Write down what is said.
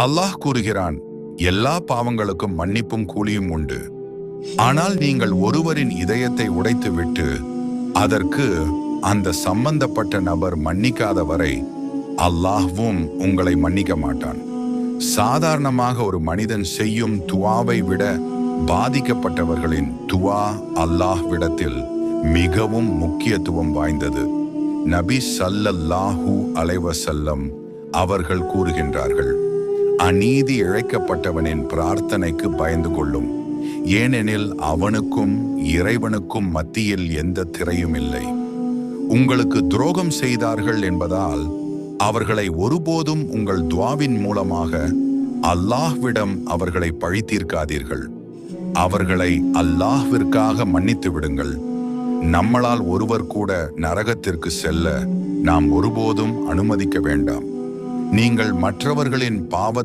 அல்லாஹ் கூறுகிறான், எல்லா பாவங்களுக்கும் மன்னிப்பும் கூலியும் உண்டு. ஆனால் நீங்கள் ஒருவரின் இதயத்தை உடைத்துவிட்டு அதற்கு அந்த சம்பந்தப்பட்ட நபர் மன்னிக்காத வரை அல்லாஹ்வும் உங்களை மன்னிக்க மாட்டான். சாதாரணமாக ஒரு மனிதன் செய்யும் துவாவை விட பாதிக்கப்பட்டவர்களின் துவா அல்லாஹ்விடத்தில் மிகவும் முக்கியத்துவம் வாய்ந்தது. நபி ஸல்லல்லாஹு அலைஹி வஸல்லம் அவர்கள் கூறுகின்றார்கள், அநீதி இழைக்கப்பட்டவனின் பிரார்த்தனைக்கு பயந்து கொள்ளும், ஏனெனில் அவனுக்கும் இறைவனுக்கும் மத்தியில் எந்த திரையும் இல்லை. உங்களுக்கு துரோகம் செய்தார்கள் என்பதால் அவர்களை ஒருபோதும் உங்கள் துவாவின் மூலமாக அல்லாஹ்விடம் அவர்களை பழித்தீர்க்காதீர்கள். அவர்களை அல்லாஹ்விற்காக மன்னித்து விடுங்கள். நம்மளால் ஒருவர் கூட நரகத்திற்கு செல்ல நாம் ஒருபோதும் அனுமதிக்க வேண்டாம். நீங்கள் மற்றவர்களின் பாவ